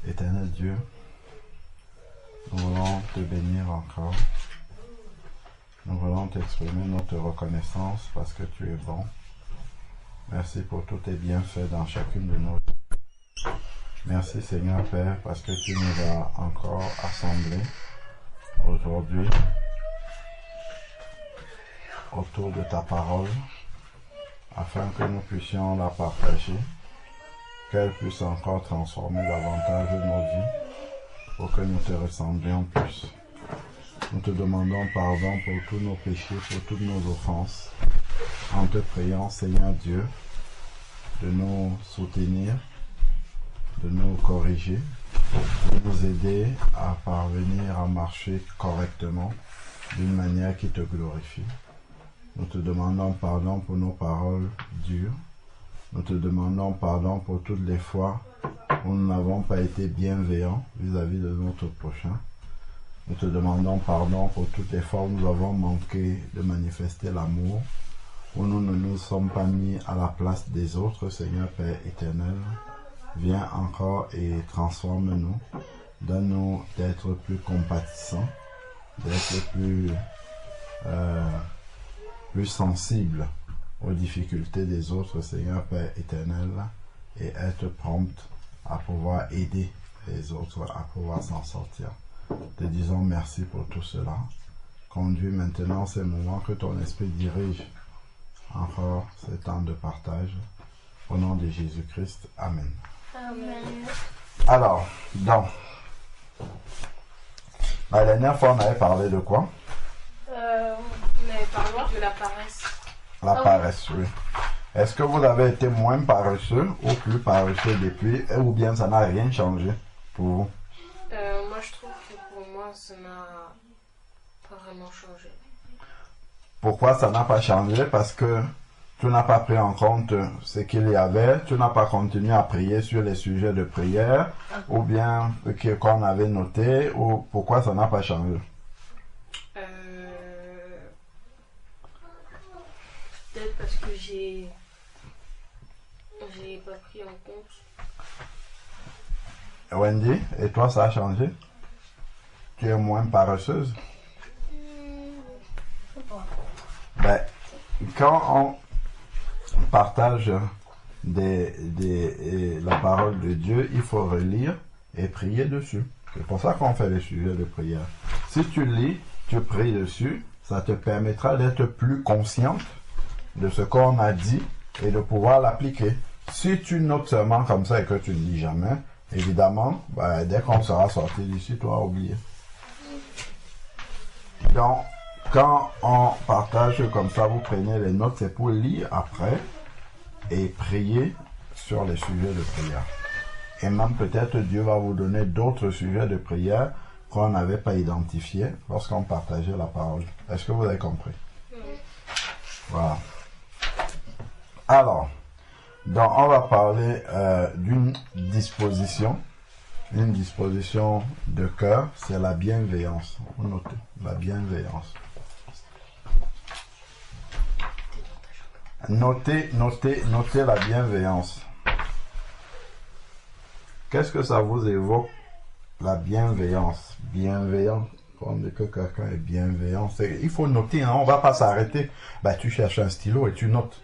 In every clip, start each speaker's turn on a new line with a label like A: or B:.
A: Éternel Dieu, nous voulons te bénir encore. Nous voulons t'exprimer notre reconnaissance parce que tu es bon. Merci pour tous tes bienfaits dans chacune de nos vies. Merci Seigneur Père parce que tu nous as encore assemblés aujourd'hui autour de ta parole afin que nous puissions la partager, qu'elle puisse encore transformer davantage nos vies pour que nous te ressemblions plus. Nous te demandons pardon pour tous nos péchés, pour toutes nos offenses, en te priant, Seigneur Dieu, de nous soutenir, de nous corriger, de nous aider à parvenir à marcher correctement d'une manière qui te glorifie. Nous te demandons pardon pour nos paroles dures. Nous te demandons pardon pour toutes les fois où nous n'avons pas été bienveillants vis-à-vis de notre prochain. Nous te demandons pardon pour toutes les fois où nous avons manqué de manifester l'amour, où nous ne nous sommes pas mis à la place des autres, Seigneur Père éternel. Viens encore et transforme-nous. Donne-nous d'être plus compatissants, d'être plus sensibles aux difficultés des autres, Seigneur Père éternel, et être prompt à pouvoir aider les autres à pouvoir s'en sortir. Te disons merci pour tout cela. Conduis maintenant ces moments, que ton esprit dirige encore ce temps de partage. Au nom de Jésus-Christ. Amen.
B: Amen.
A: Alors, donc, la dernière fois on avait parlé de quoi?
B: On avait parlé de la paresse.
A: La paresse, oui. Est-ce que vous avez été moins paresseux ou plus paresseux depuis, ou bien ça n'a rien changé pour vous?
B: Moi, je trouve que pour moi, ça n'a pas vraiment changé.
A: Pourquoi ça n'a pas changé? Parce que tu n'as pas pris en compte ce qu'il y avait, tu n'as pas continué à prier sur les sujets de prière, ou bien qu'on avait noté, ou pourquoi ça n'a pas changé?
B: Peut-être parce que j'ai pas pris en compte.
A: Wendy, et toi ça a changé? Tu es moins paresseuse? Ben, quand on partage la parole de Dieu, il faut relire et prier dessus. C'est pour ça qu'on fait les sujets de prière. Si tu lis, tu pries dessus, ça te permettra d'être plus consciente de ce qu'on a dit et de pouvoir l'appliquer. Si tu notes seulement comme ça et que tu ne lis jamais, évidemment, ben, dès qu'on sera sorti d'ici, tu vas oublier. Donc, quand on partage comme ça, vous prenez les notes, c'est pour lire après et prier sur les sujets de prière. Et même peut-être Dieu va vous donner d'autres sujets de prière qu'on n'avait pas identifiés lorsqu'on partageait la parole. Est-ce que vous avez compris? Voilà. Alors, donc on va parler d'une disposition de cœur, c'est la bienveillance. Vous notez, la bienveillance. Notez la bienveillance. Qu'est-ce que ça vous évoque, la bienveillance? Bienveillant, quand on dit que quelqu'un est bienveillant, il faut noter, hein, on ne va pas s'arrêter. Ben, tu cherches un stylo et tu notes.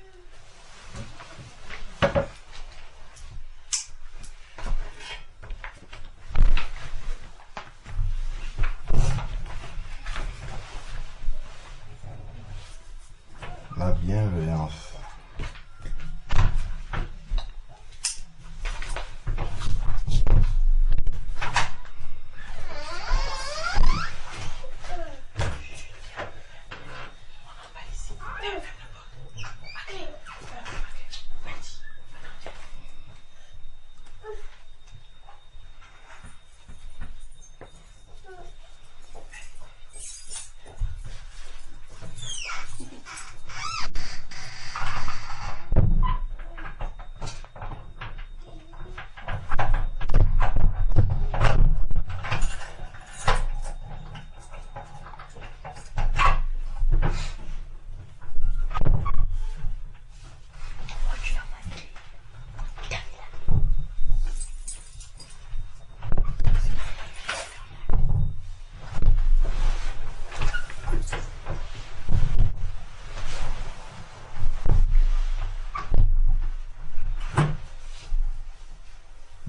A: La bienveillance.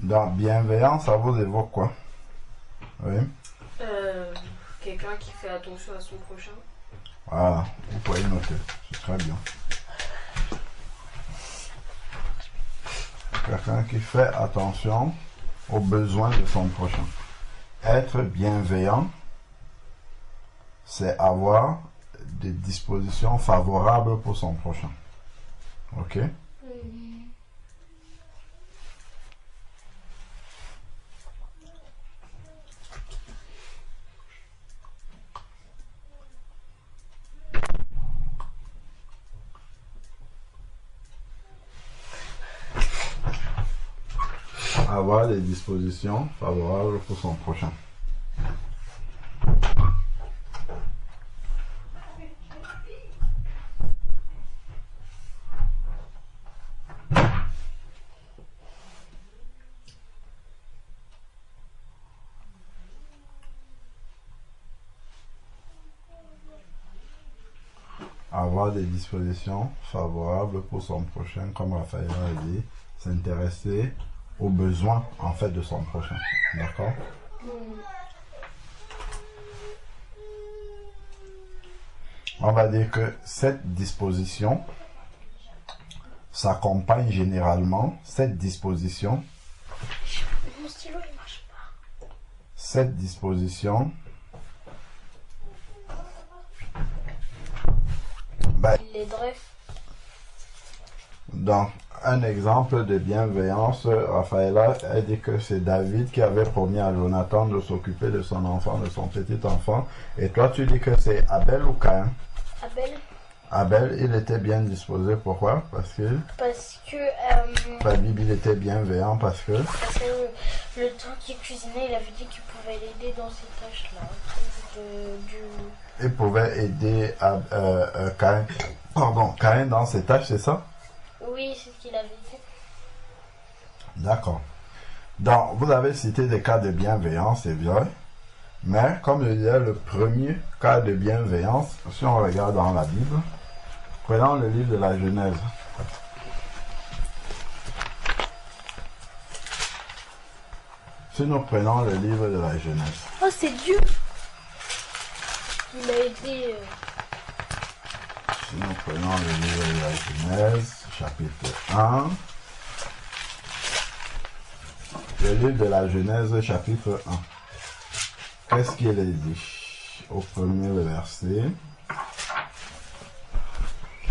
A: Donc, bienveillant, ça vous évoque quoi? Oui.
B: Quelqu'un qui fait attention à son prochain.
A: Voilà, vous pouvez noter, c'est très bien. Quelqu'un qui fait attention aux besoins de son prochain. Être bienveillant, c'est avoir des dispositions favorables pour son prochain. Ok? Avoir des dispositions favorables pour son prochain. Avoir des dispositions favorables pour son prochain, comme Raphaël a dit, s'intéresser aux besoins en fait de son prochain. D'accord? On va dire que cette disposition s'accompagne généralement, cette disposition,
C: mon stylo il marche pas.
A: Cette disposition
C: Il l'aiderait.
A: Donc, un exemple de bienveillance, Raphaëla a dit que c'est David qui avait promis à Jonathan de s'occuper de son enfant, de son petit enfant. Et toi, tu dis que c'est Abel ou Caïn?
C: Abel.
A: Abel, il était bien disposé. Pourquoi? Parce que la Bible, il était bienveillant parce que
C: le temps qu'il cuisinait, il avait dit qu'il pouvait l'aider dans ces tâches-là.
A: Il pouvait aider Caïn dans ses tâches, c'est ça?
C: Oui, c'est ce qu'il avait dit.
A: D'accord. Donc, vous avez cité des cas de bienveillance, c'est vrai. Mais, comme je disais, le premier cas de bienveillance, si on regarde dans la Bible, prenons le livre de la Genèse. Si nous prenons le livre de la Genèse.
C: Oh, c'est Dieu qui l'a aidé.
A: Si nous prenons le livre de la Genèse, chapitre 1. Le livre de la Genèse, chapitre 1. Qu'est-ce qu'il est dit au premier verset?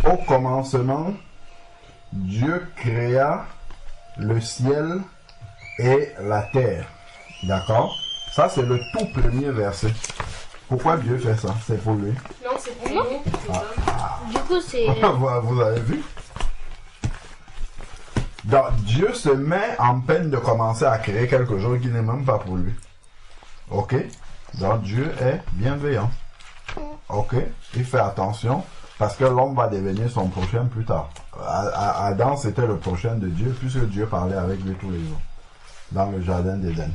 A: Au commencement, Dieu créa le ciel et la terre. D'accord? Ça, c'est le tout premier verset. Pourquoi Dieu fait ça? C'est pour lui.
B: Non, c'est pour nous.
C: Du coup, c'est...
A: Vous avez vu? Donc, Dieu se met en peine de commencer à créer quelque chose qui n'est même pas pour lui. Ok? Donc, Dieu est bienveillant. Ok? Il fait attention parce que l'homme va devenir son prochain plus tard. Adam, c'était le prochain de Dieu puisque Dieu parlait avec lui tous les jours dans le jardin d'Éden.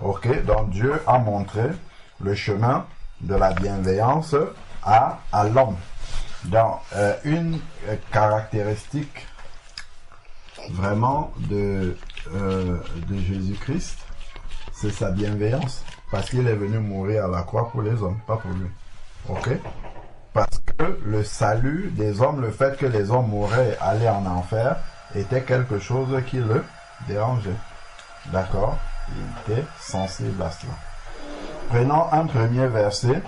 A: Ok? Donc, Dieu a montré le chemin de la bienveillance à l'homme. Donc, une caractéristique vraiment de Jésus-Christ, c'est sa bienveillance. Parce qu'il est venu mourir à la croix pour les hommes, pas pour lui. Ok? Parce que le salut des hommes, le fait que les hommes mouraient et allaient en enfer, était quelque chose qui le dérangeait. D'accord? Il était sensible à cela. Prenons un premier verset.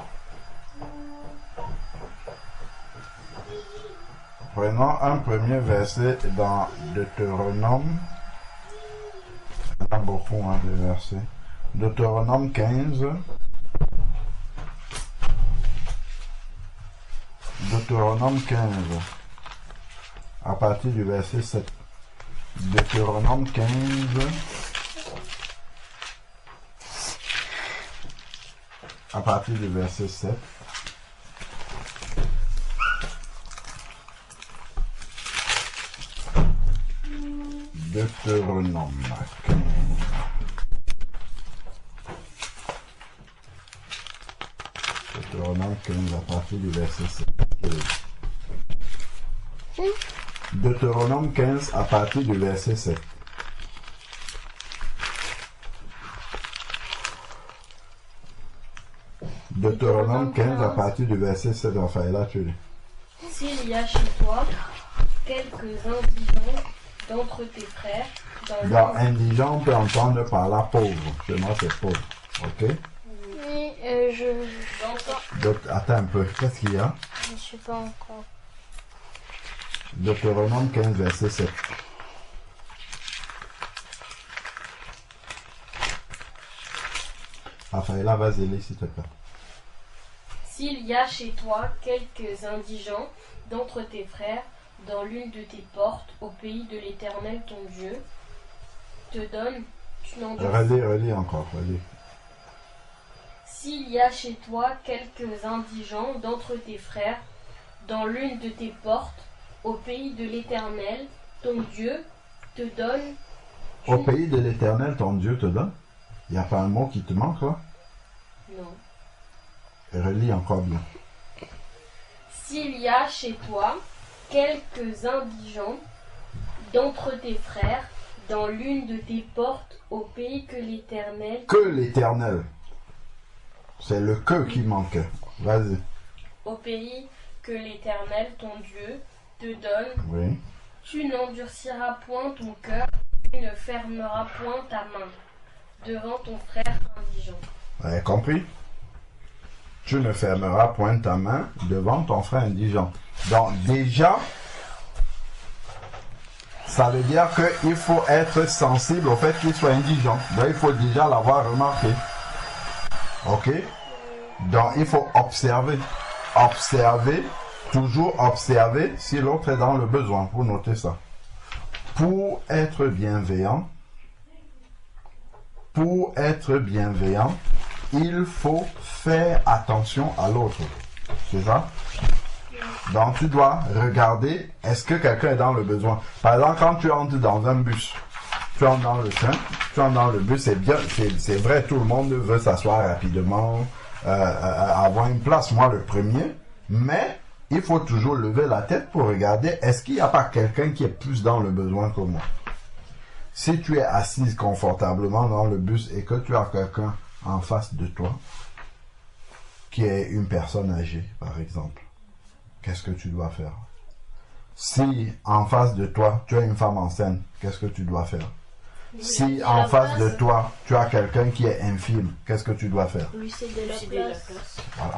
A: Prenons un premier verset dans Deutéronome. Il y en a beaucoup de versets. Deutéronome 15. Deutéronome 15. À partir du verset 7. Deutéronome 15. À partir du verset 7. Deutéronome 15. Deutéronome 15 à partir du verset 7. Deutéronome 15 à partir du verset 7. Deutéronome 15 à partir du verset 7, Raphaël, tu lis.
D: S'il y a chez toi quelques indigents d'entre tes frères,
A: Dans indigent, on peut entendre par là pauvre. Chez moi, c'est pauvre. Ok?
C: Oui,
A: Donc, attends un peu. Qu'est-ce qu'il y a?
C: je ne sais pas encore.
A: Deutéronome 15, verset 7. Raphaël, vas-y, lis, s'il te plaît.
D: S'il y a chez toi quelques indigents d'entre tes frères, dans l'une de tes portes, au pays de l'Éternel ton Dieu, te donne, tu n'en dois.
A: Relis encore, relis.
D: S'il y a chez toi quelques indigents d'entre tes frères, dans l'une de tes portes, au pays de l'Éternel ton Dieu, te donne.
A: Au pays de l'Éternel, ton Dieu te donne. Il n'y a pas un mot qui te manque, là?
D: Non.
A: Relis encore bien.
D: S'il y a chez toi quelques indigents d'entre tes frères, dans l'une de tes portes, au pays que l'Éternel...
A: Que l'Éternel. C'est le que qui manque. Vas-y.
D: Au pays que l'Éternel, ton Dieu, te donne,
A: Oui.
D: tu n'endurciras point ton cœur, tu ne fermeras point ta main devant ton frère indigent.
A: Vous avez compris? Tu ne fermeras point ta main devant ton frère indigent. Donc déjà, ça veut dire qu'il faut être sensible au fait qu'il soit indigent. Donc il faut déjà l'avoir remarqué. Ok? Donc il faut observer. Observer, toujours observer si l'autre est dans le besoin. Vous notez ça. Pour être bienveillant, il faut faire attention à l'autre. C'est ça? Donc tu dois regarder, est-ce que quelqu'un est dans le besoin? Par exemple, quand tu entres dans un bus, tu entres dans le train, tu entres dans le bus, c'est bien, c'est vrai, tout le monde veut s'asseoir rapidement, avoir une place, moi le premier, mais il faut toujours lever la tête pour regarder, est-ce qu'il n'y a pas quelqu'un qui est plus dans le besoin que moi? Si tu es assise confortablement dans le bus et que tu as quelqu'un en face de toi, qui est une personne âgée, par exemple, qu'est-ce que tu dois faire? Si en face de toi, tu as une femme enceinte, qu'est-ce que tu dois faire? Si en face de toi, tu as quelqu'un qui est infirme, qu'est-ce que tu dois faire?
C: Lui céder la place.
A: Voilà.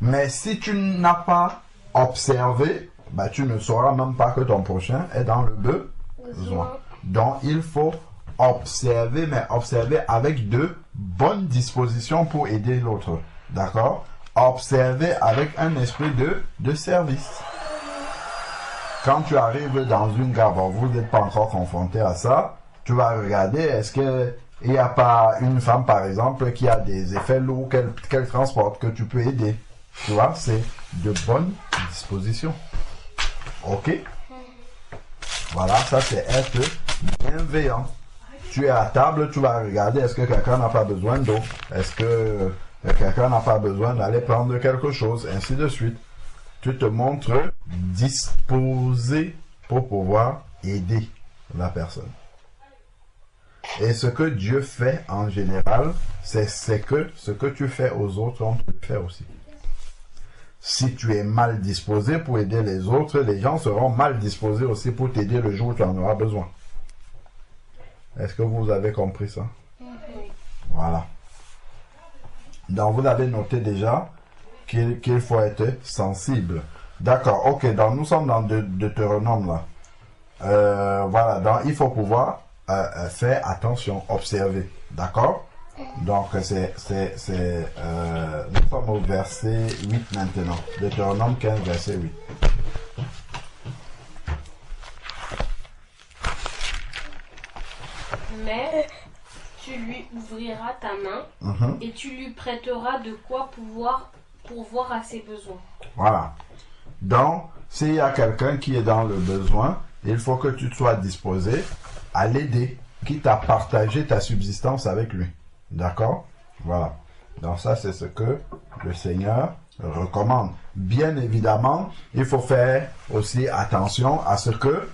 A: Mais si tu n'as pas observé, bah, tu ne sauras même pas que ton prochain est dans le besoin. Donc, il faut observer, mais observer avec de bonnes dispositions pour aider l'autre. D'accord? Observer avec un esprit de service. Quand tu arrives dans une gare, bon, vous n'êtes pas encore confronté à ça, tu vas regarder, est-ce qu'il n'y a pas une femme, par exemple, qui a des effets lourds qu'elle transporte, que tu peux aider. Tu vois, c'est de bonnes dispositions. Ok? Voilà, ça c'est être bienveillant. Tu es à table, tu vas regarder, est-ce que quelqu'un n'a pas besoin d'eau? Est-ce que quelqu'un n'a pas besoin d'aller prendre quelque chose? Ainsi de suite. Tu te montres disposé pour pouvoir aider la personne. Et ce que Dieu fait en général, c'est que ce que tu fais aux autres, on te le fait aussi. Si tu es mal disposé pour aider les autres, les gens seront mal disposés aussi pour t'aider le jour où tu en auras besoin. Est-ce que vous avez compris ça? Voilà. Donc vous avez noté déjà qu'il faut être sensible. D'accord, ok, donc nous sommes dans Deutéronome là. Voilà, donc il faut pouvoir faire attention, observer. D'accord? Donc nous sommes au verset 8 maintenant. Deutéronome 15, verset 8.
D: Mais tu lui ouvriras ta main et tu lui prêteras de quoi pourvoir à ses besoins.
A: Voilà. Donc, s'il y a quelqu'un qui est dans le besoin, il faut que tu sois disposé à l'aider, quitte à partager ta subsistance avec lui. D'accord? Voilà. Donc ça, c'est ce que le Seigneur recommande. Bien évidemment, il faut faire aussi attention à ce que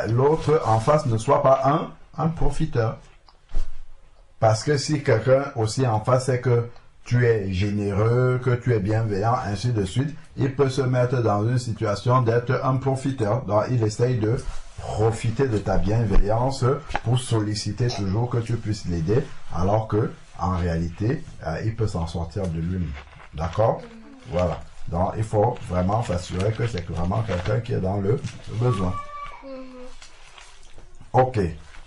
A: l'autre en face ne soit pas un profiteur. Parce que si quelqu'un aussi en face, c'est que tu es généreux, que tu es bienveillant, ainsi de suite, il peut se mettre dans une situation d'être un profiteur. Donc, il essaye de profiter de ta bienveillance pour solliciter toujours que tu puisses l'aider, alors que en réalité, il peut s'en sortir de lui-même. D'accord? Voilà. Donc, il faut vraiment s'assurer que c'est vraiment quelqu'un qui est dans le besoin. Ok.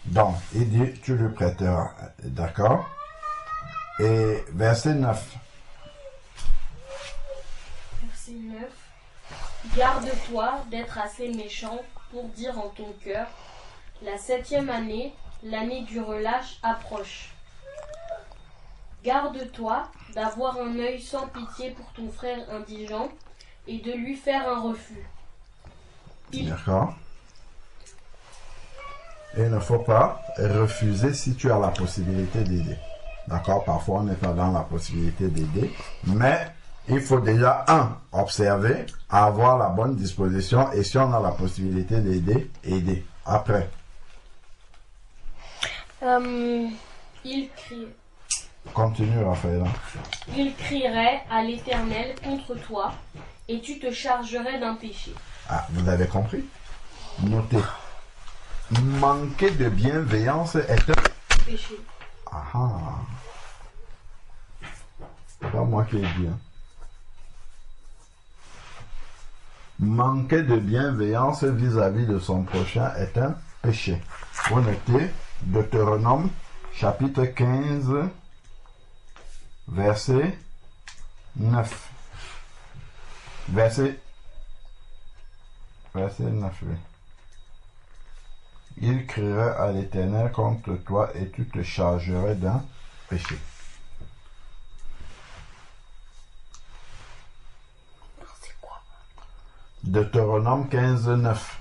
A: Donc, il dit, tu lui prêteras. D'accord? Et verset 9.
D: Verset 9. Garde-toi d'être assez méchant pour dire en ton cœur, la 7e année, l'année du relâche approche. Garde-toi d'avoir un œil sans pitié pour ton frère indigent et de lui faire un refus.
A: D'accord. Et il ne faut pas refuser si tu as la possibilité d'aider. D'accord? Parfois, on n'est pas dans la possibilité d'aider, mais il faut déjà, observer, avoir la bonne disposition, et si on a la possibilité d'aider, aider. Après.
D: Il crie.
A: Continue, Raphaël.
D: Il crierait à l'Éternel contre toi, et tu te chargerais d'un péché.
A: Ah, vous avez compris? Notez. Manquer de bienveillance est un
D: Péché.
A: Ah. C'est pas moi qui ai dit. Manquer de bienveillance vis-à-vis de son prochain est un péché. Vous notez Deutéronome chapitre 15 verset 9. Verset 9, oui. Il crierait à l'Éternel contre toi et tu te chargerais d'un péché.
C: C'est quoi?
A: Deutéronome 15, 9.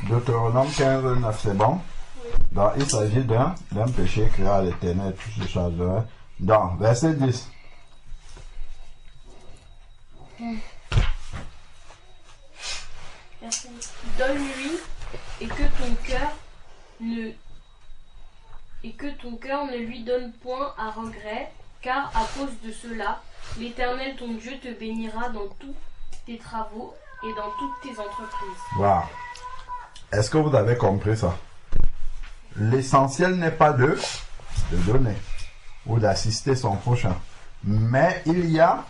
A: Deutéronome 15, 9, c'est bon? Oui. Donc, il s'agit d'un péché créé à l'Éternel, tu te chargerais. Donc, verset 10.
D: Donne-lui et que ton cœur ne lui donne point à regret, car à cause de cela, l'Éternel ton Dieu te bénira dans tous tes travaux et dans toutes tes entreprises.
A: Voilà. Est-ce que vous avez compris ça? L'essentiel n'est pas de donner ou d'assister son prochain, mais il y a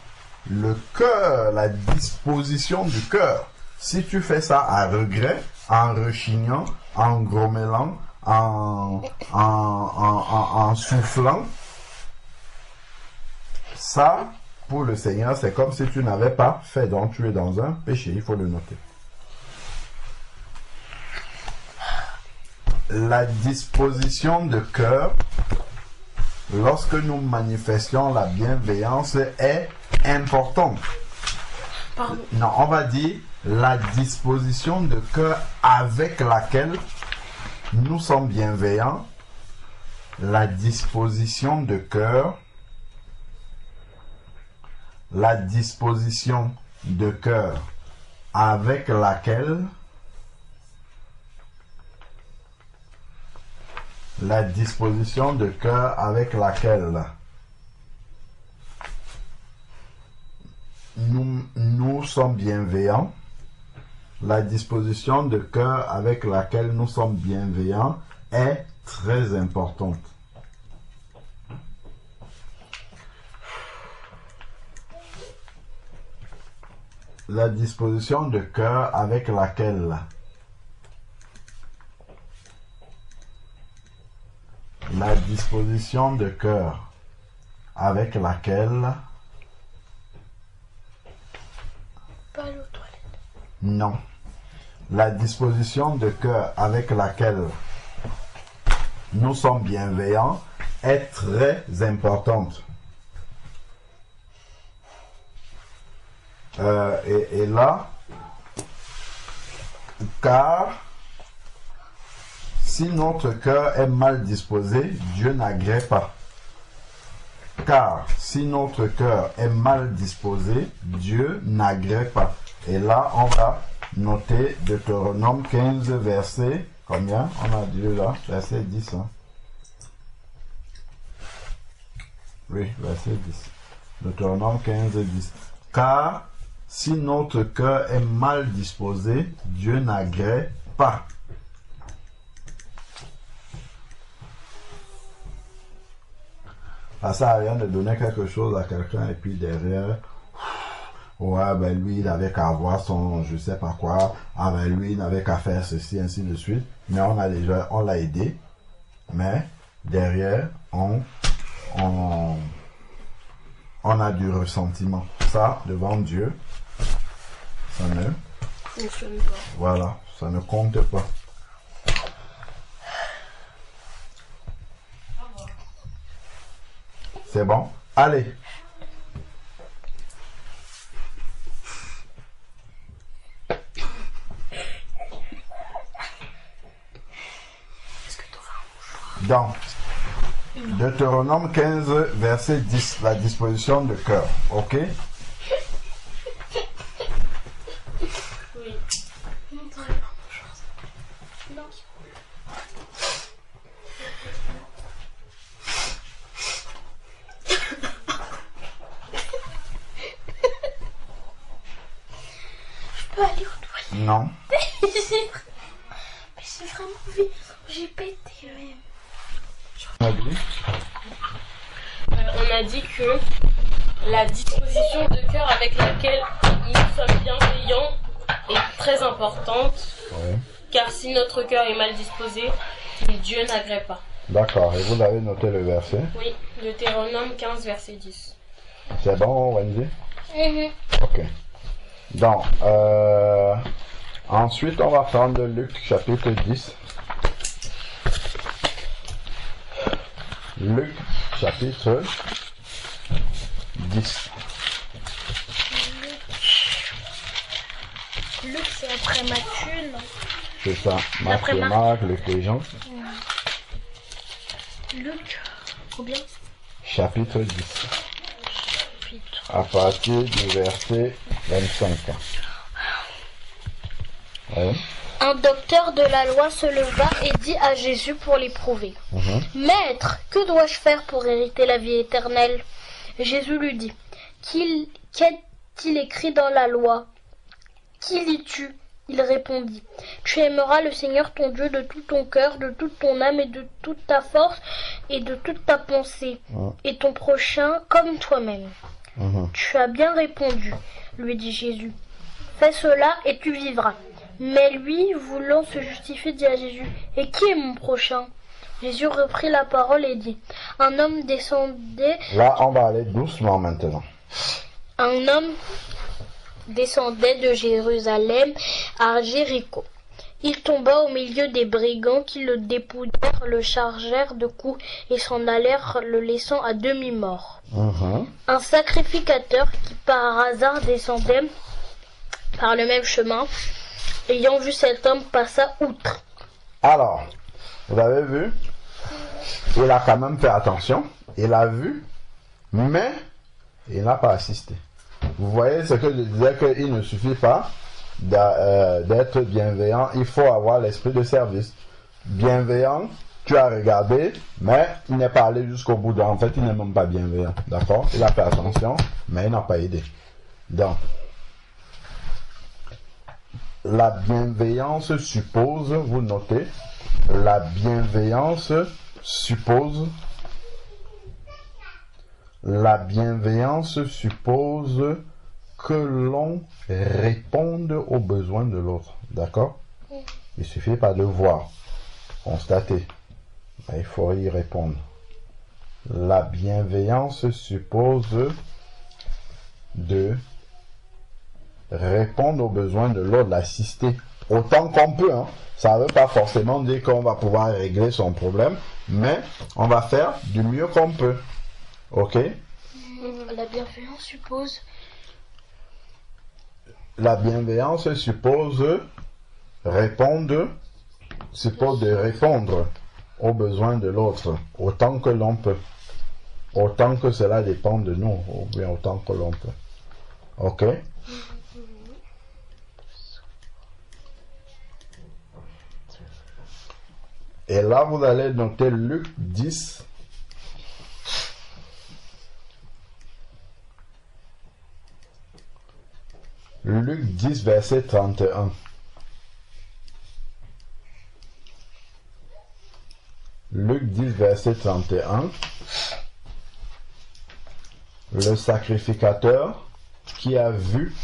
A: le cœur, la disposition du cœur. Si tu fais ça à regret, en rechignant, en grommelant, en soufflant, ça, pour le Seigneur, c'est comme si tu n'avais pas fait, donc tu es dans un péché, il faut le noter. La disposition de cœur, lorsque nous manifestions la bienveillance, est importante.
C: Pardon.
A: Non, on va dire la disposition de cœur avec laquelle nous sommes bienveillants. La disposition de cœur. La disposition de cœur avec laquelle nous sommes bienveillants. La disposition de cœur avec laquelle nous sommes bienveillants est très importante. La disposition de cœur avec laquelle
C: Pas aller aux toilettes.
A: non. La disposition de cœur avec laquelle nous sommes bienveillants est très importante. Et là, car si notre cœur est mal disposé, Dieu n'agrée pas. Car si notre cœur est mal disposé, Dieu n'agrée pas. Et là, on va noter Deutéronome 15, verset, combien? On a dit là, verset 10. Hein? Oui, verset 10. Deutéronome 15, 10. Car si notre cœur est mal disposé, Dieu n'agrée pas. Ça sert à rien de donner quelque chose à quelqu'un et puis derrière, ouais, ben lui, il avait qu'à avoir son je sais pas quoi, ah ben lui, il n'avait qu'à faire ceci, ainsi de suite. Mais on l'a aidé, mais derrière, on a du ressentiment. Ça, devant Dieu, ça ne
D: fonctionne pas.
A: Voilà, ça ne compte pas. C'est bon? Allez. Donc, Deutéronome 15, verset 10, la disposition de cœur. Ok?
D: Oui.
C: Je peux aller aux toilettes.
A: Non.
C: Mais c'est vraiment vite. J'ai pété même.
D: On a dit que la disposition de cœur avec laquelle nous sommes bienveillants est très importante.
A: Oui.
D: Car si notre cœur est mal disposé, Dieu n'agrée pas.
A: D'accord. Et vous avez noté le verset?
D: Oui, Deutéronome 15, verset 10.
A: C'est bon, Wendy?
C: Mhm.
A: Ok. Donc, ensuite, on va prendre Luc chapitre 10. Luc chapitre 10.
C: Luc, c'est après Matthieu, non?
A: C'est ça.
C: Après
A: Matthieu, Marc, Luc et Jean.
C: Luc, combien?
A: Chapitre 10. À partir du verset 25. Ouais.
C: Un docteur de la loi se leva et dit à Jésus pour l'éprouver. Maître, que dois-je faire pour hériter la vie éternelle? Jésus lui dit, qu'est-il écrit dans la loi? Qui lis-tu? Il répondit, tu aimeras le Seigneur ton Dieu de tout ton cœur, de toute ton âme et de toute ta force et de toute ta pensée, et ton prochain comme toi-même. Tu as bien répondu, lui dit Jésus. Fais cela et tu vivras. Mais lui, voulant se justifier, dit à Jésus, et qui est mon prochain? Jésus reprit la parole et dit, un homme descendait...
A: Là, on va aller doucement maintenant.
C: Un homme descendait de Jérusalem à Jéricho. Il tomba au milieu des brigands qui le dépouillèrent, le chargèrent de coups et s'en allèrent, le laissant à demi-mort. Un sacrificateur qui par hasard descendait par le même chemin, ayant vu cet homme, passa outre.
A: Alors, vous avez vu, il a quand même fait attention, il a vu, mais il n'a pas assisté. Vous voyez ce que je disais, qu'il ne suffit pas d'être bienveillant, il faut avoir l'esprit de service. Bienveillant, tu as regardé, mais il n'est pas allé jusqu'au bout. En fait, il n'est même pas bienveillant, d'accord? Il a fait attention, mais il n'a pas aidé. Donc, la bienveillance suppose, vous notez, la bienveillance suppose que l'on réponde aux besoins de l'autre, d'accord? Il suffit pas de voir, constater, mais il faut y répondre. La bienveillance suppose de répondre aux besoins de l'autre, l'assister autant qu'on peut. Ça ne veut pas forcément dire qu'on va pouvoir régler son problème, mais on va faire du mieux qu'on peut. Ok?
C: La bienveillance suppose
A: la bienveillance suppose de répondre aux besoins de l'autre, autant que l'on peut. Autant que cela dépend de nous, ou bien autant que l'on peut. Ok? Et là, vous allez noter Luc 10. Luc 10, verset 31. Luc 10, verset 31. Le sacrificateur qui a vu,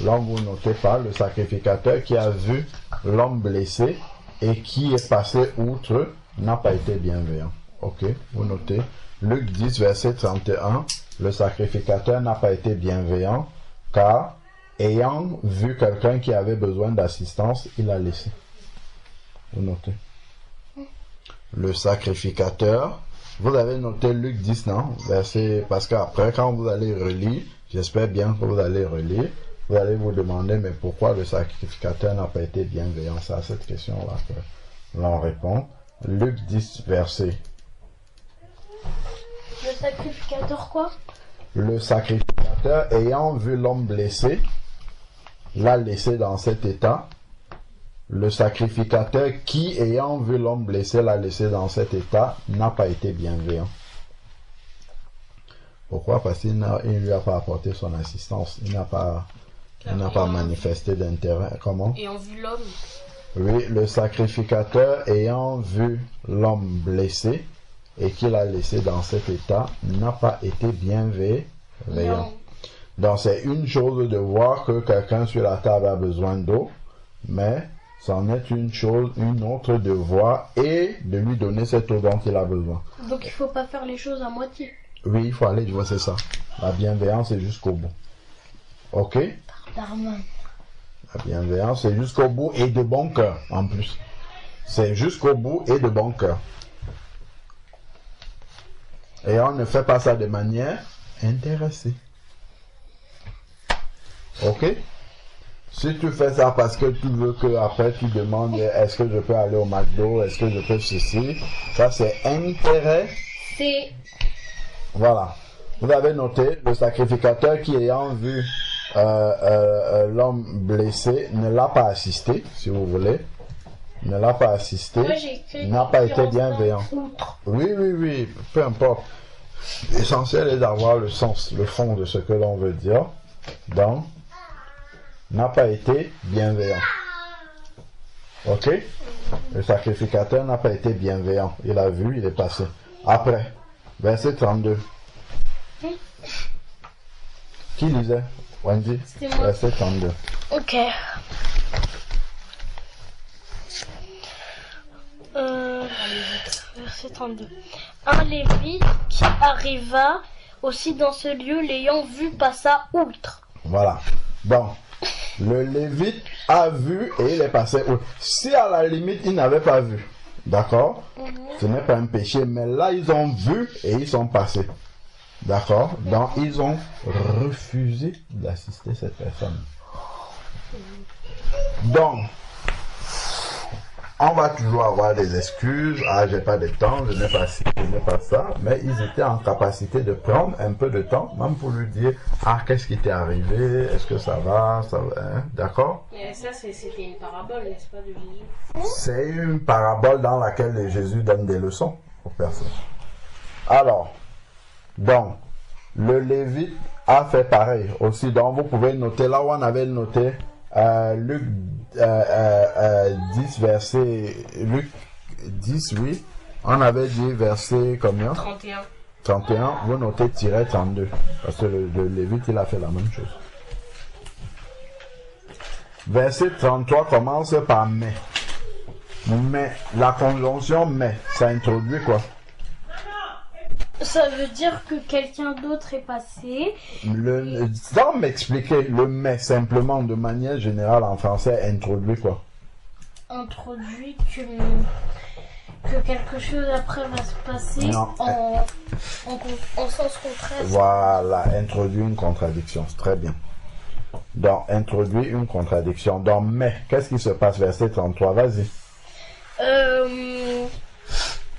A: l'homme, vous notez pas, le sacrificateur qui a vu l'homme blessé et qui est passé outre n'a pas été bienveillant. Ok, vous notez. Luc 10, verset 31. Le sacrificateur n'a pas été bienveillant car, ayant vu quelqu'un qui avait besoin d'assistance, il l'a laissé. Vous notez. Le sacrificateur, vous avez noté Luc 10, non? Verset, parce qu'après, quand vous allez relire, j'espère bien que vous allez relire, vous allez vous demander, mais pourquoi le sacrificateur n'a pas été bienveillant? C'est à cette question-là que l'on répond. Luc 10, verset.
C: Le sacrificateur quoi?
A: Le sacrificateur, ayant vu l'homme blessé, l'a laissé dans cet état. Le sacrificateur qui, ayant vu l'homme blessé, l'a laissé dans cet état, n'a pas été bienveillant. Pourquoi? Parce qu'il ne lui a pas apporté son assistance. Il n'a pas manifesté d'intérêt. Comment?
D: Ayant vu l'homme.
A: Oui, le sacrificateur, ayant vu l'homme blessé et qu'il a laissé dans cet état, n'a pas été bienveillant.
C: Non.
A: Donc c'est une chose de voir que quelqu'un sur la table a besoin d'eau, mais c'en est une autre de voir et de lui donner cette eau dont il a besoin.
C: Donc il faut pas faire les choses à moitié.
A: Oui, il faut aller, tu vois, c'est ça. La bienveillance est jusqu'au bout. Ok?
C: Darman.
A: La bienveillance est jusqu'au bout et de bon cœur en plus. C'est jusqu'au bout et de bon cœur. Et on ne fait pas ça de manière intéressée. Ok? Si tu fais ça parce que tu veux que après tu demandes est-ce que je peux aller au McDo, est-ce que je peux ceci, ça c'est intérêt.
C: C'est...
A: Voilà. Vous avez noté le sacrificateur qui ayant vu l'homme blessé ne l'a pas assisté, si vous voulez. Ne l'a pas assisté.
C: Moi, j'ai écrit
A: n'a pas été bienveillant.
C: Outre.
A: Oui, peu importe. L'essentiel est d'avoir le sens, le fond de ce que l'on veut dire. Donc, n'a pas été bienveillant. Ok? Le sacrificateur n'a pas été bienveillant. Il a vu, il est passé. Après, verset 32. Qui lisait? Wendy?
C: C'était moi.
A: Verset 32.
C: Ok. Verset 32. Un lévite qui arriva aussi dans ce lieu, l'ayant vu, passa outre.
A: Voilà. Bon. Le lévite a vu et il est passé outre. Si à la limite il n'avait pas vu, d'accord? Ce n'est pas un péché, mais là ils ont vu et ils sont passés. D'accord? Donc ils ont refusé d'assister cette personne. Donc, on va toujours avoir des excuses. Ah, j'ai pas de temps, je n'ai pas ci, je n'ai pas ça. Mais ils étaient en capacité de prendre un peu de temps, même pour lui dire, ah, qu'est-ce qui t'est arrivé? Est-ce que ça va? Hein? D'accord?
D: Et ça, c'était une parabole, n'est-ce pas, de Jésus?
A: C'est une parabole dans laquelle Jésus donne des leçons aux personnes. Alors, donc, le Lévite a fait pareil aussi. Donc, vous pouvez noter, là où on avait noté, Luc 10 verset Luc 10 oui on avait dit verset combien? 31 vous notez tiret 32 parce que le Lévite il a fait la même chose. Verset 33 commence par mais la conjonction mais ça introduit quoi?
C: Ça veut dire que quelqu'un d'autre est passé.
A: Sans m'expliquer, le mais simplement de manière générale en français introduit quoi?
C: Introduit que quelque chose après va se passer en sens contraire.
A: Voilà, introduit une contradiction, très bien. Donc, introduit une contradiction. Donc, mais, qu'est-ce qui se passe? Verset 33, vas-y.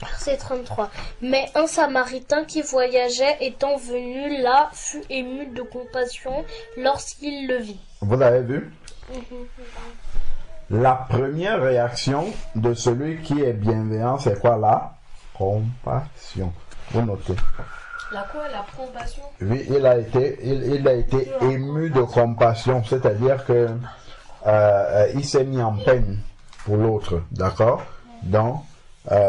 C: Verset 33. Mais un Samaritain qui voyageait étant venu là fut ému de compassion lorsqu'il le vit.
A: Vous l'avez vu? La première réaction de celui qui est bienveillant, c'est quoi? La compassion. Vous notez.
D: La quoi? La compassion?
A: Oui, il a été ému de compassion, c'est-à-dire que il s'est mis en peine pour l'autre, d'accord? Donc,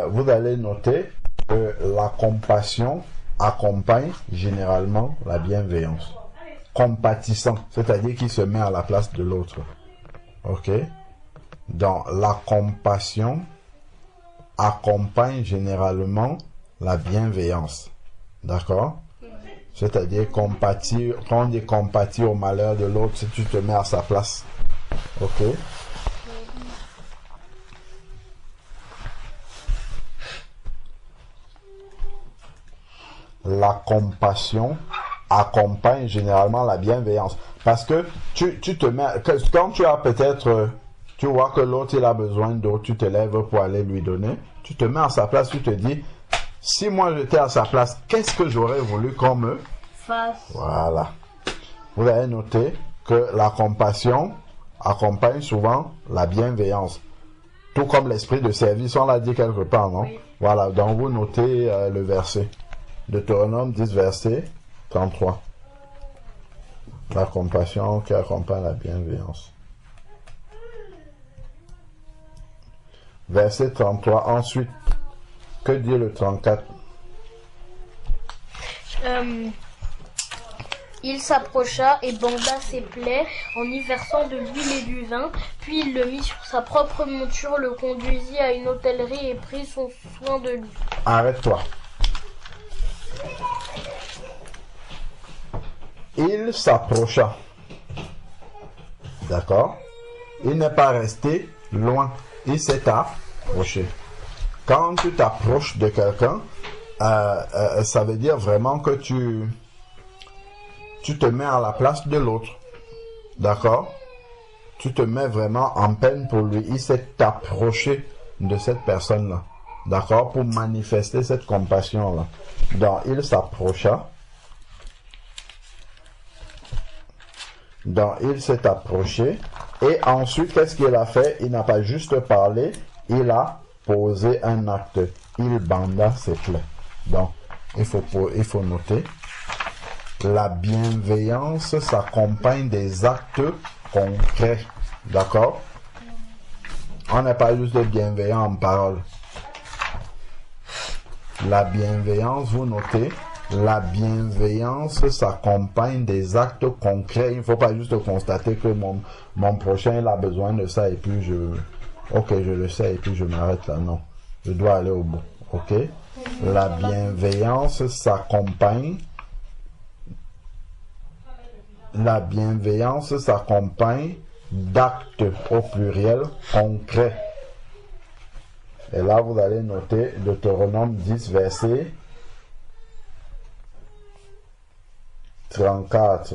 A: vous allez noter que la compassion accompagne généralement la bienveillance. Compatissant, c'est-à-dire qu'il se met à la place de l'autre. Ok? Donc, la compassion accompagne généralement la bienveillance. D'accord? C'est-à-dire compatir, quand on dit compatir au malheur de l'autre, si tu te mets à sa place. Ok? La compassion accompagne généralement la bienveillance. Parce que tu te mets, quand tu as peut-être, tu vois que l'autre il a besoin d'eau, tu te lèves pour aller lui donner, tu te mets à sa place, tu te dis, si moi j'étais à sa place, qu'est-ce que j'aurais voulu qu'on me
C: Fasse.
A: Voilà. Vous avez noté que la compassion accompagne souvent la bienveillance. Tout comme l'esprit de service, on l'a dit quelque part, non?
D: Oui.
A: Voilà, donc vous notez le verset. Deutéronome 10, verset 33. La compassion qui accompagne la bienveillance. Verset 33. Ensuite, que dit le 34?
C: Il s'approcha et banda ses plaies en y versant de l'huile et du vin, puis il le mit sur sa propre monture, le conduisit à une hôtellerie et prit son soin de lui.
A: Arrête-toi. Il s'approcha. D'accord? Il n'est pas resté loin. Il s'est approché. Quand tu t'approches de quelqu'un, ça veut dire vraiment que tu te mets à la place de l'autre. D'accord? Tu te mets vraiment en peine pour lui. Il s'est approché de cette personne-là. D'accord? Pour manifester cette compassion-là. Donc, il s'approcha. Donc, il s'est approché. Et ensuite, qu'est-ce qu'il a fait? Il n'a pas juste parlé, il a posé un acte. Il banda ses plaies. Donc, il faut noter. La bienveillance s'accompagne des actes concrets. D'accord? On n'est pas juste bienveillant en parole. La bienveillance, vous notez, la bienveillance s'accompagne des actes concrets. Il ne faut pas juste constater que mon prochain il a besoin de ça et puis je le sais et puis je m'arrête là. Non, je dois aller au bout. Ok? La bienveillance s'accompagne. La bienveillance s'accompagne d'actes au pluriel concrets. Et là, vous allez noter Deutéronome 10, verset 34.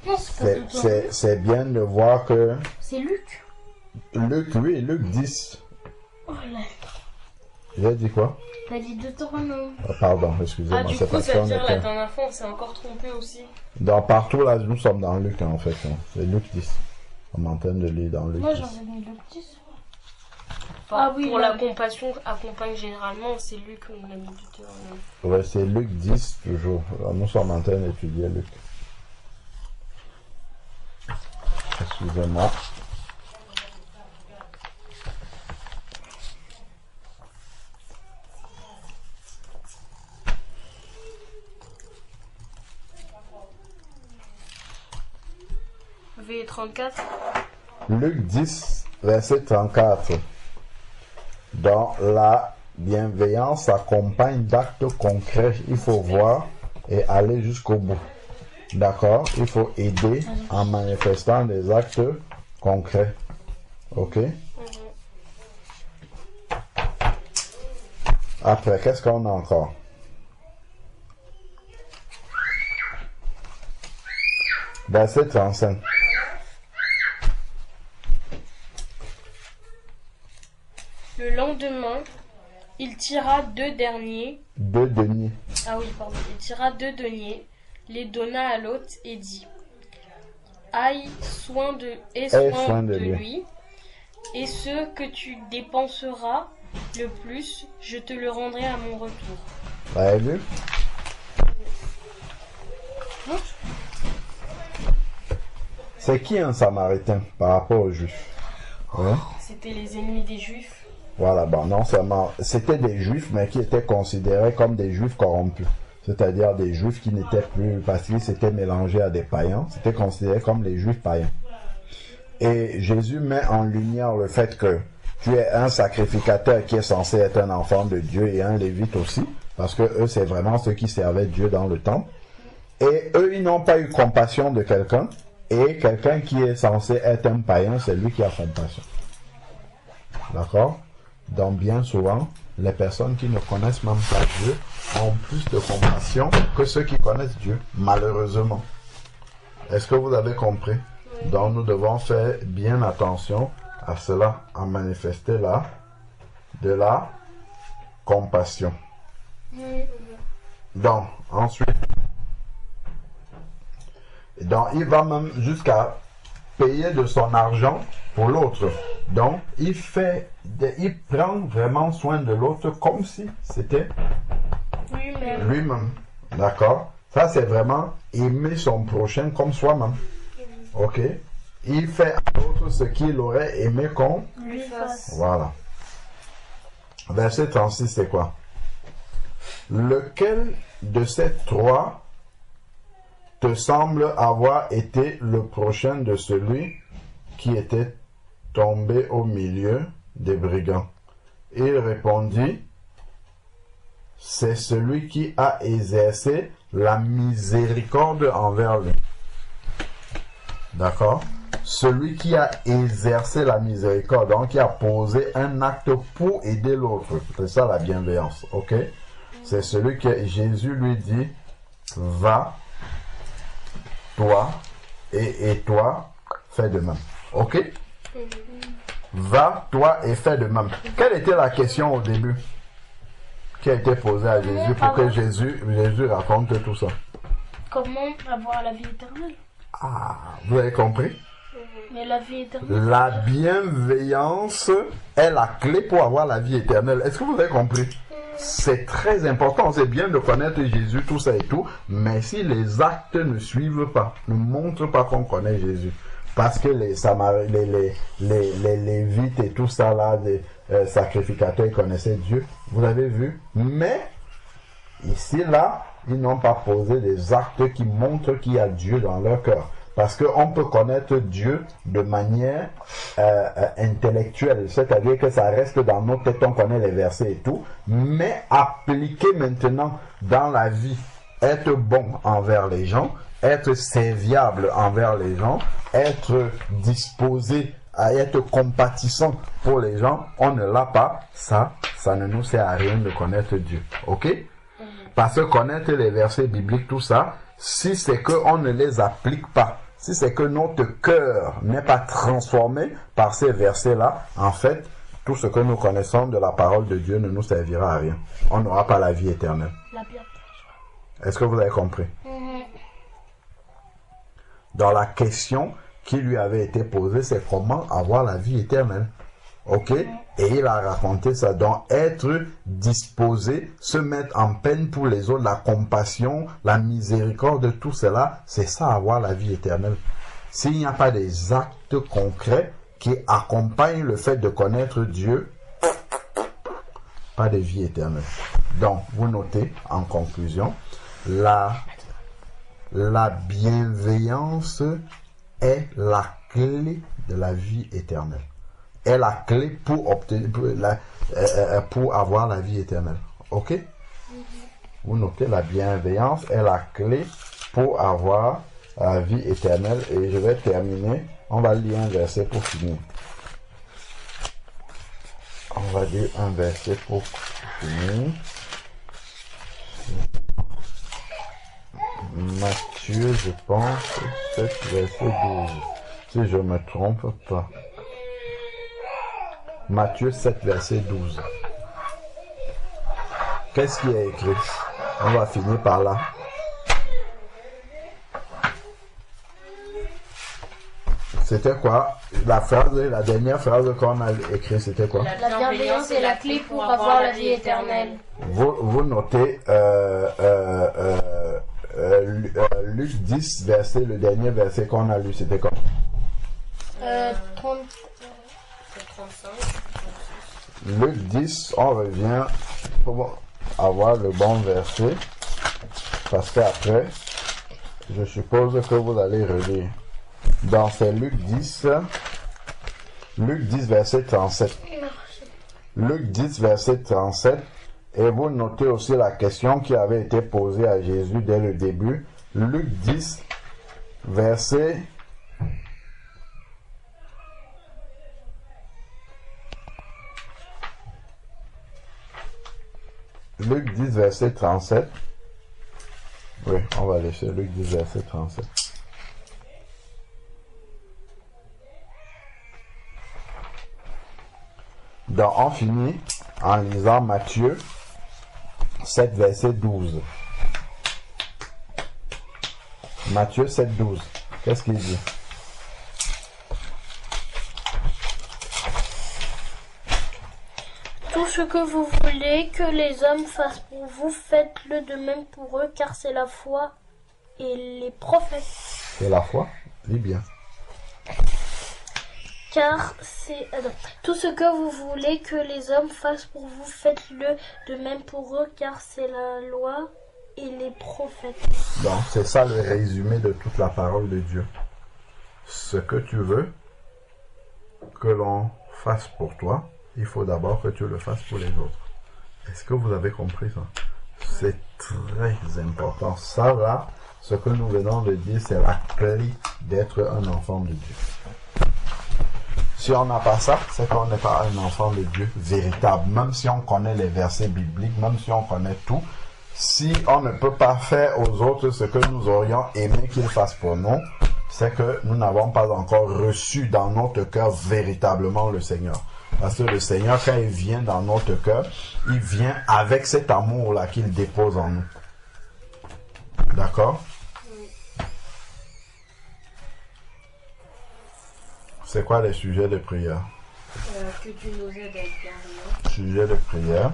C: Non,
A: C'est bien de voir que
C: c'est Luc.
A: Luc 10.
C: Oh là.
A: J'ai dit quoi?
C: T'as dit Deutéronome.
A: Pardon, excusez-moi.
D: Du
A: c'est
D: coup,
A: parce
D: ça veut
A: qu'on
D: dire
A: était...
D: la dernière fois, on s'est encore trompé aussi.
A: Partout là, nous sommes dans Luc en fait. C'est Luc 10. On est en train de lire dans Luc
C: Moi
A: 10.
C: j'avais mis Luc 10.
D: Enfin,
C: oui,
D: pour
C: là.
D: la compassion accompagne généralement, c'est lui qu'on a mis du Deutéronome.
A: Ouais, c'est Luc 10 toujours. Alors, nous sommes en train d'étudier Luc. Excusez-moi.
D: V34.
A: Luc 10, verset 34. Dans la bienveillance s'accompagne d'actes concrets. Il faut voir et aller jusqu'au bout. D'accord? Il faut aider en manifestant des actes concrets. Ok? Après, qu'est-ce qu'on a encore? Verset 35.
D: Le lendemain, il tira 2 deniers.
A: 2 deniers.
D: Ah oui, pardon. Il tira 2 deniers, les donna à l'hôte et dit: aie soin de lui, et ce que tu dépenseras le plus, je te le rendrai à mon retour.
A: Vous avez vu? C'est qui un Samaritain par rapport aux Juifs? Ouais.
D: C'était les ennemis des Juifs.
A: Voilà, bon, non seulement c'était des Juifs, mais qui étaient considérés comme des Juifs corrompus. C'est-à-dire des Juifs qui n'étaient plus, parce qu'ils s'étaient mélangés à des païens, c'était considéré comme les Juifs païens. Et Jésus met en lumière le fait que tu es un sacrificateur qui est censé être un enfant de Dieu et un lévite aussi, parce que eux, c'est vraiment ceux qui servaient Dieu dans le temple. Et eux, ils n'ont pas eu compassion de quelqu'un, et quelqu'un qui est censé être un païen, c'est lui qui a compassion. D'accord? Donc bien souvent, les personnes qui ne connaissent même pas Dieu ont plus de compassion que ceux qui connaissent Dieu, malheureusement. Est-ce que vous avez compris? Donc nous devons faire bien attention à cela, à manifester là de la compassion. Donc ensuite, il va même jusqu'à payer de son argent pour l'autre. Donc il prend vraiment soin de l'autre comme si c'était lui-même. D'accord? Ça c'est vraiment aimer son prochain comme soi-même. Ok? Il fait à l'autre ce qu'il aurait aimé qu'on
C: Lui fasse.
A: Voilà. Verset 36, c'est quoi? Lequel de ces 3 te semble avoir été le prochain de celui qui était tombé au milieu des brigands? Il répondit: c'est celui qui a exercé la miséricorde envers lui. D'accord? Celui qui a exercé la miséricorde, donc qui a posé un acte pour aider l'autre. C'est ça la bienveillance, ok? C'est celui que Jésus lui dit: va, toi, et toi, fais de même. Ok? Va, toi, et fais de même. Quelle était la question au début qui a été posée à Jésus pour que Jésus raconte tout ça?
C: Comment avoir la vie éternelle?
A: Ah, vous avez compris?
C: Mais la vie éternelle.
A: La bienveillance est la clé pour avoir la vie éternelle. Est-ce que vous avez compris? C'est très important. C'est bien de connaître Jésus, tout ça et tout, mais si les actes ne suivent pas, ne montrent pas qu'on connaît Jésus, parce que les Lévites et tout ça là, les sacrificateurs, ils connaissaient Dieu, vous avez vu, mais ici là, ils n'ont pas posé des actes qui montrent qu'il y a Dieu dans leur cœur. Parce qu'on peut connaître Dieu de manière intellectuelle, c'est-à-dire que ça reste dans nos têtes, on connaît les versets et tout, mais appliquer maintenant dans la vie, être bon envers les gens, être serviable envers les gens, être disposé à être compatissant pour les gens, on ne l'a pas, ça ne nous sert à rien de connaître Dieu, ok? Parce que connaître les versets bibliques, tout ça, si c'est qu'on ne les applique pas, si c'est que notre cœur n'est pas transformé par ces versets-là, en fait, tout ce que nous connaissons de la parole de Dieu ne nous servira à rien. On n'aura pas la vie éternelle. Est-ce que vous avez compris? Dans la question qui lui avait été posée, c'est comment avoir la vie éternelle. Ok? Et il a raconté ça. Donc, être disposé, se mettre en peine pour les autres, la compassion, la miséricorde, tout cela, c'est ça, avoir la vie éternelle. S'il n'y a pas des actes concrets qui accompagnent le fait de connaître Dieu, pas de vie éternelle. Donc, vous notez, en conclusion, la bienveillance est la clé de la vie éternelle. Est la clé pour obtenir, pour avoir la vie éternelle. Ok? Vous notez, la bienveillance est la clé pour avoir la vie éternelle. Et je vais terminer. On va lire un verset pour finir. On va lire un verset pour finir. Matthieu, je pense, 7, verset 12. Si je me trompe pas. Matthieu 7, verset 12. Qu'est-ce qui est écrit? On va finir par là. C'était quoi? La dernière phrase qu'on a écrite, c'était quoi?
D: La bienveillance est la clé pour avoir la vie éternelle.
A: Vous notez Luc 10, le dernier verset qu'on a lu, c'était quoi?
C: 30.
B: 35.
A: Luc 10, on revient pour avoir le bon verset, parce qu'après, je suppose que vous allez relire. Dans ces Luc 10, verset 37. Luc 10, verset 37. Et vous notez aussi la question qui avait été posée à Jésus dès le début. Luc 10, verset 37. Oui, on va laisser Luc 10, verset 37. Donc, on finit en lisant Matthieu 7, verset 12. Matthieu 7, 12. Qu'est-ce qu'il dit?
C: Tout ce que vous voulez que les hommes fassent pour vous, faites-le de même pour eux, car c'est la foi et les prophètes.
A: C'est la foi? Lis bien.
C: Car c'est... Tout ce que vous voulez que les hommes fassent pour vous, faites-le de même pour eux, car c'est la loi et les prophètes.
A: Donc, c'est ça le résumé de toute la parole de Dieu. Ce que tu veux que l'on fasse pour toi, il faut d'abord que tu le fasses pour les autres. Est-ce que vous avez compris ça? C'est très important. Ça, là, ce que nous venons de dire, c'est la clé d'être un enfant de Dieu. Si on n'a pas ça, c'est qu'on n'est pas un enfant de Dieu véritable. Même si on connaît les versets bibliques, même si on connaît tout, si on ne peut pas faire aux autres ce que nous aurions aimé qu'ils fassent pour nous, c'est que nous n'avons pas encore reçu dans notre cœur véritablement le Seigneur. Parce que le Seigneur, quand il vient dans notre cœur, il vient avec cet amour-là qu'il dépose en nous. D'accord? C'est quoi les sujets de prière?
D: Que tu nous aides à être bienveillants.
A: Sujet de prière.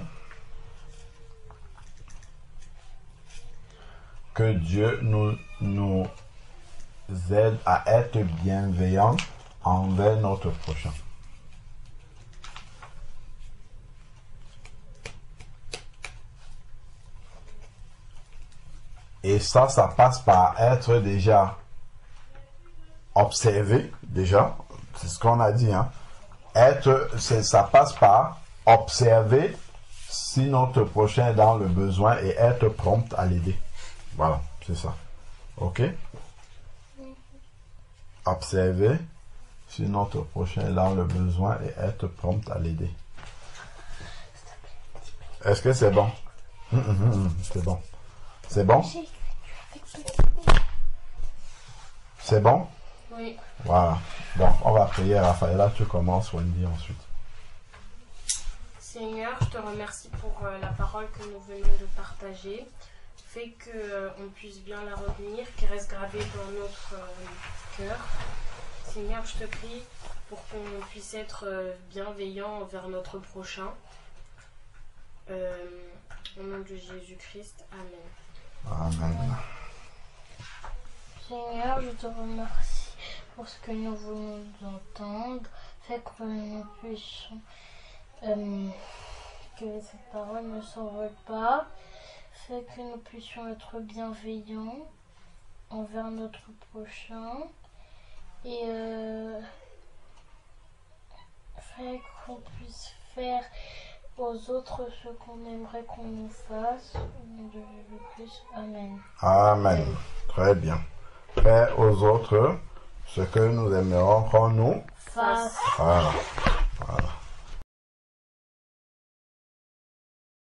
A: Que Dieu nous aide à être bienveillants envers notre prochain. Et ça passe par être déjà observé, déjà. C'est ce qu'on a dit, hein. Ça passe par observer si notre prochain est dans le besoin et être prompt à l'aider. Voilà, c'est ça. Ok? Observer si notre prochain est dans le besoin et être prompt à l'aider. Est-ce que c'est bon? C'est bon. C'est bon? C'est bon?
D: Oui.
A: Voilà. Bon, on va prier. Raphaëla, tu commences, Wendy ensuite.
B: Seigneur, je te remercie pour la parole que nous venons de partager. Fais qu'on puisse bien la retenir, qu'elle reste gravée dans notre cœur. Seigneur, je te prie pour qu'on puisse être bienveillant envers notre prochain. Au nom de Jésus-Christ. Amen.
A: Amen.
C: Seigneur, je te remercie pour ce que nous voulons entendre. Fais que nous puissions, que cette parole ne s'envole pas. Fais que nous puissions être bienveillants envers notre prochain. Et fais qu'on puisse faire aux autres ce qu'on aimerait qu'on nous fasse. Au nom de Jésus-Christ. Amen.
A: Amen. Très bien. Fais aux autres ce que nous aimerons qu'on nous
C: Fasse.
A: fasse. Voilà.